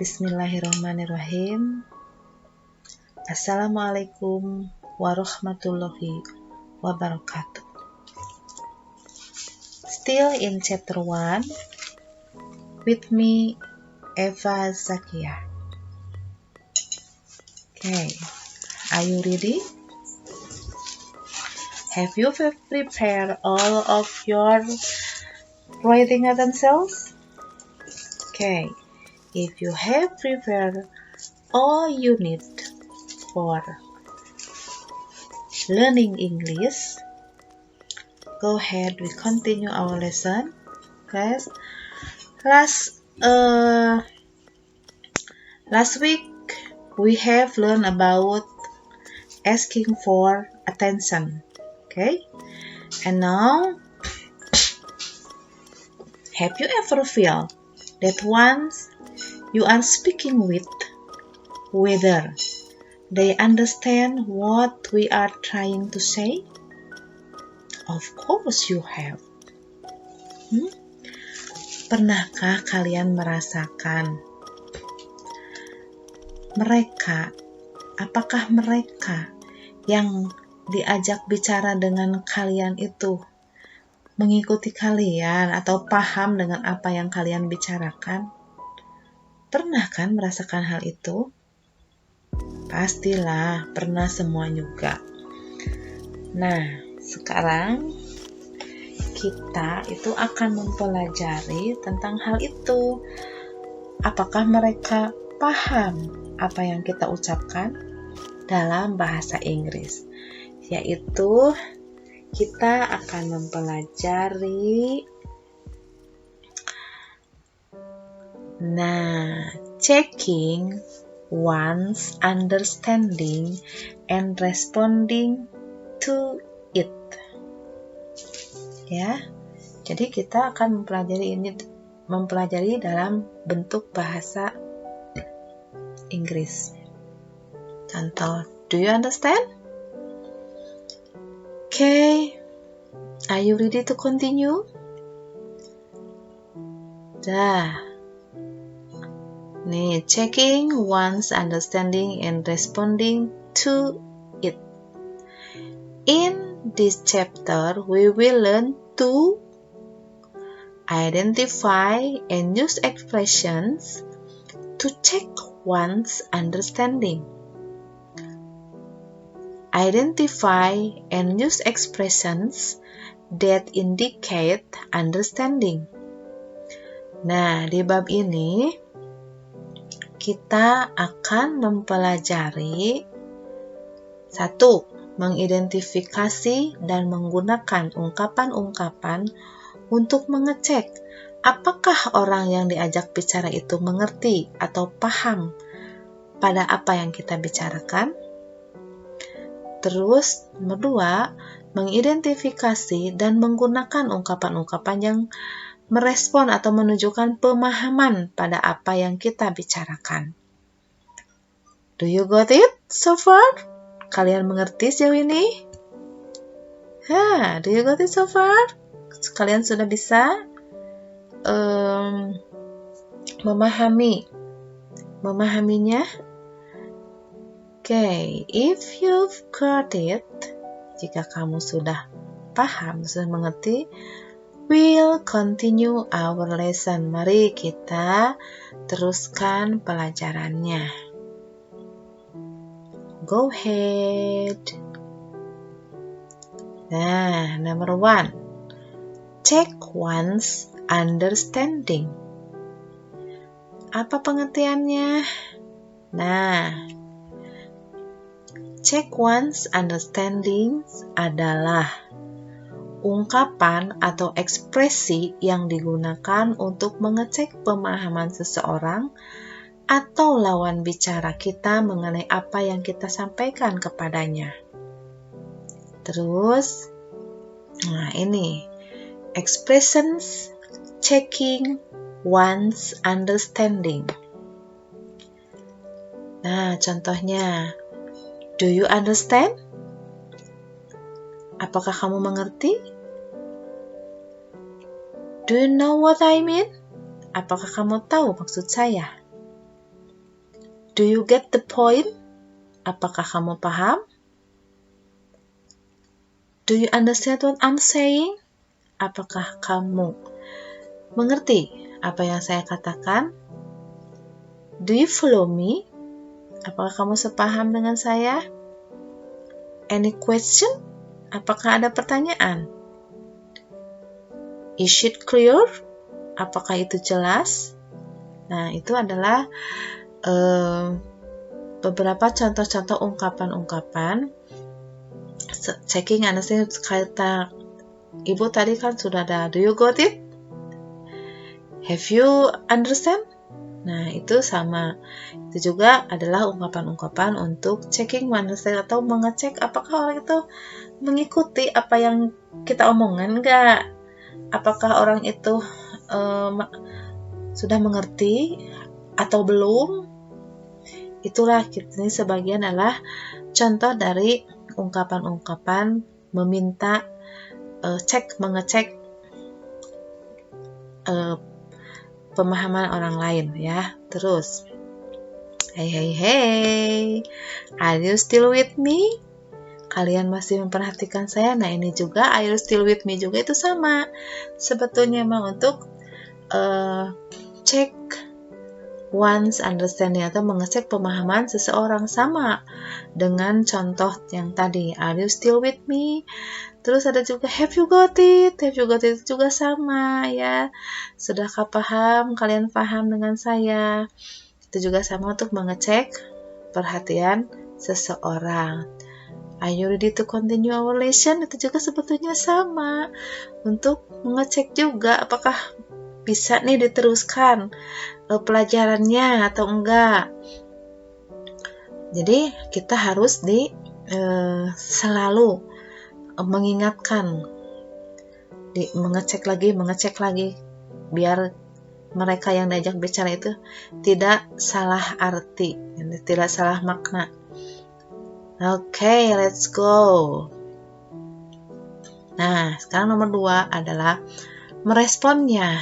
Bismillahirrahmanirrahim. Assalamualaikum warahmatullahi wabarakatuh. Still in chapter 1 with me, Eva Zakia. Okay, are you ready? Have you prepared all of your writing utensils? Okay, if you have prepared all you need for learning English, go ahead, we continue our lesson. Guys, last week we have learned about asking for attention. Okay, and now, have you ever felt that once you are speaking with, whether they understand what we are trying to say? Of course you have. Pernahkah kalian merasakan apakah mereka yang diajak bicara dengan kalian itu mengikuti kalian atau paham dengan apa yang kalian bicarakan? Pernah kan merasakan hal itu? Pastilah, pernah semua juga. Nah, sekarang kita itu akan mempelajari tentang hal itu. Apakah mereka paham apa yang kita ucapkan dalam bahasa Inggris? Yaitu kita akan mempelajari checking one's understanding and responding to it. Ya. Jadi kita akan mempelajari dalam bentuk bahasa Inggris. Contoh, do you understand? Okay, are you ready to continue? Checking one's understanding and responding to it. In this chapter, we will learn to identify and use expressions to check one's understanding. Identify and use expressions that indicate understanding. Nah, di bab ini kita akan mempelajari 1. Mengidentifikasi dan menggunakan ungkapan-ungkapan untuk mengecek apakah orang yang diajak bicara itu mengerti atau paham pada apa yang kita bicarakan. Terus, nomor 2, mengidentifikasi dan menggunakan ungkapan-ungkapan yang merespon atau menunjukkan pemahaman pada apa yang kita bicarakan. Do you got it so far? Kalian mengerti sejauh ini? Do you got it so far? Kalian sudah bisa memahaminya? Okay, if you've got it, jika kamu sudah paham, sudah mengerti, we'll continue our lesson. Mari kita teruskan pelajarannya. Go ahead. Number 1. Check one's understanding. Apa pengertiannya? Check one's understanding adalah ungkapan atau ekspresi yang digunakan untuk mengecek pemahaman seseorang atau lawan bicara kita mengenai apa yang kita sampaikan kepadanya. Terus, ini expressions checking one's understanding. Contohnya, do you understand? Apakah kamu mengerti? Do you know what I mean? Apakah kamu tahu maksud saya? Do you get the point? Apakah kamu paham? Do you understand what I'm saying? Apakah kamu mengerti apa yang saya katakan? Do you follow me? Apakah kamu sepaham dengan saya? Any question? Apakah ada pertanyaan? Is it clear? Apakah itu jelas? Nah, itu adalah beberapa contoh-contoh ungkapan-ungkapan. Checking understanding, kata Ibu tadi kan sudah ada do you got it? Have you understand? Nah, itu sama. Itu juga adalah ungkapan-ungkapan untuk checking understand atau mengecek apakah orang itu mengikuti apa yang kita omongkan enggak? Apakah orang itu sudah mengerti atau belum? Itulah ini sebagian adalah contoh dari ungkapan-ungkapan meminta mengecek pemahaman orang lain ya. Terus, hey, are you still with me? Kalian masih memperhatikan saya? Nah, ini juga are you still with me juga itu sama. Sebetulnya memang untuk cek one's understanding atau mengecek pemahaman seseorang, sama dengan contoh yang tadi, are you still with me? Terus ada juga have you got it? Have you got it juga sama ya. Sudahkah paham? Kalian paham dengan saya? Itu juga sama untuk mengecek perhatian seseorang. Are you ready to continue our lesson? Itu juga sebetulnya sama untuk mengecek juga apakah bisa nih diteruskan pelajarannya atau enggak. Jadi kita harus selalu mengingatkan, mengecek lagi biar mereka yang diajak bicara itu tidak salah arti, tidak salah makna. Oke, let's go. Nah, sekarang nomor 2 adalah meresponnya.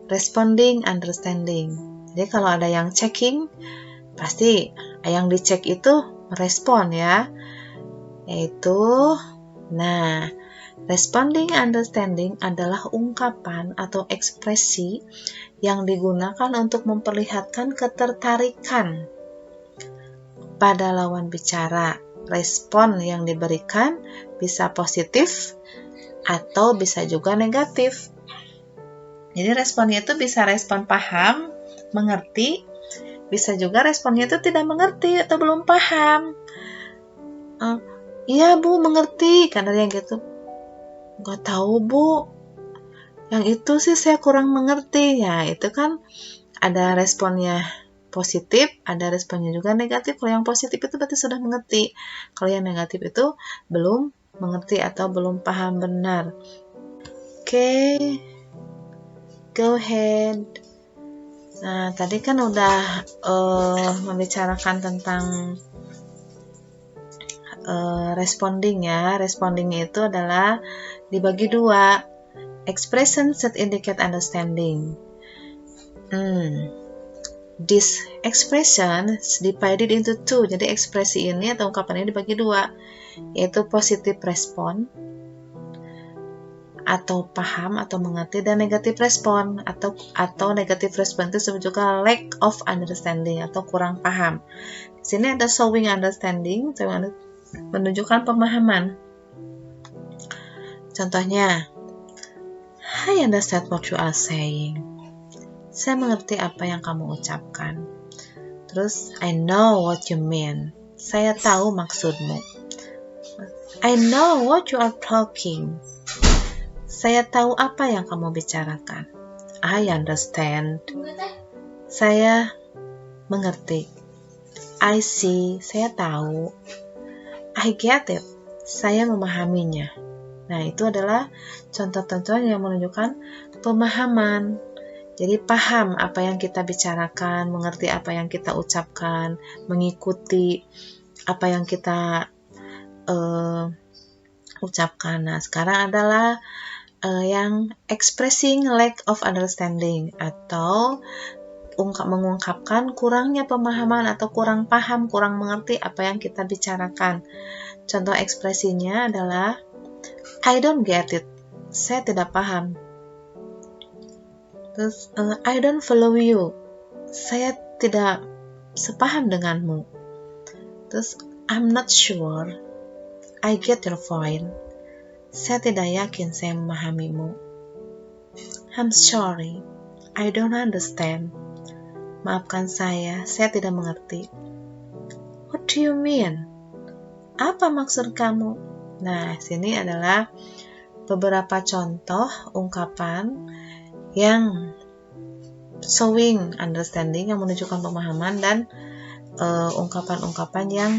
Responding, understanding. Jadi kalau ada yang checking, pasti yang dicek itu merespon ya. Responding, understanding adalah ungkapan atau ekspresi yang digunakan untuk memperlihatkan ketertarikan pada lawan bicara. Respon yang diberikan bisa positif atau bisa juga negatif. Jadi responnya itu bisa respon paham, mengerti, bisa juga responnya itu tidak mengerti atau belum paham. Iya Bu, mengerti, karena yang gitu. Gak tahu Bu, yang itu sih saya kurang mengerti. Ya itu kan ada responnya positif, ada responnya juga negatif. Kalau yang positif itu berarti sudah mengerti. Kalau yang negatif itu belum mengerti atau belum paham benar. Oke. Go ahead. Nah, tadi kan udah membicarakan tentang responding ya. Responding itu adalah dibagi 2. Expressions that indicate understanding. This expression divided into 2. Jadi ekspresi ini atau ungkapan ini dibagi 2, yaitu positive respon atau paham atau mengerti, dan negatif respon atau negatif respon itu disebut juga lack of understanding atau kurang paham. Di sini ada showing understanding, menunjukkan pemahaman. Contohnya, I understand what you are saying. Saya mengerti apa yang kamu ucapkan. Terus, I know what you mean. Saya tahu maksudmu. I know what you are talking. Saya tahu apa yang kamu bicarakan. I understand. Saya mengerti. I see. Saya tahu. I get it. Saya memahaminya. Nah, itu adalah contoh-contoh yang menunjukkan pemahaman. Jadi paham apa yang kita bicarakan, mengerti apa yang kita ucapkan, mengikuti apa yang kita ucapkan. Nah, sekarang adalah yang expressing lack of understanding atau mengungkapkan kurangnya pemahaman atau kurang paham, kurang mengerti apa yang kita bicarakan. Contoh ekspresinya adalah I don't get it. Saya tidak paham. Terus I don't follow you. Saya tidak sepaham denganmu. Terus I'm not sure. I get your point. Saya tidak yakin saya memahamimu. I'm sorry. I don't understand. Maafkan saya tidak mengerti. What do you mean? Apa maksud kamu? Nah, sini adalah beberapa contoh ungkapan yang showing understanding, yang menunjukkan pemahaman, dan ungkapan-ungkapan yang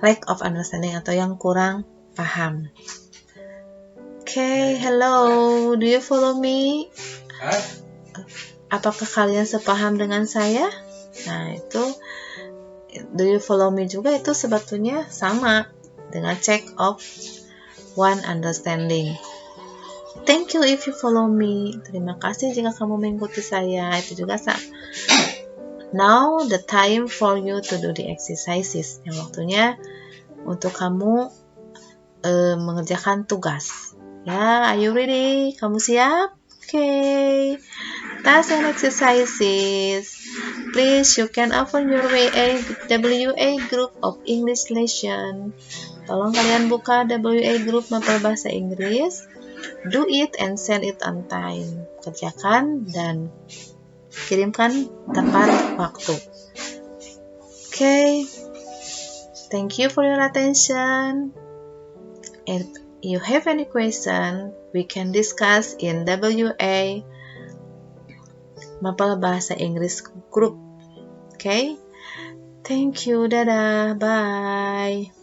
lack of understanding atau yang kurang paham. Okay, hello, do you follow me? Apakah kalian sepaham dengan saya? Nah, itu do you follow me juga itu sebetulnya sama dengan check of one understanding. Thank you if you follow me. Terima kasih jika kamu mengikuti saya. Itu juga sama. Now the time for you to do the exercises. Yang waktunya untuk kamu mengerjakan tugas. Ya, are you ready? Kamu siap? Okay. Task and exercises. Please, you can open your WA group of English lesson. Tolong kalian buka WA group mapel bahasa Inggris. Do it and send it on time. Kerjakan dan kirimkan tepat waktu. Okay. Thank you for your attention. If you have any question, we can discuss in WA Mapel Bahasa Inggris Group. Okay? Thank you. Dadah. Bye.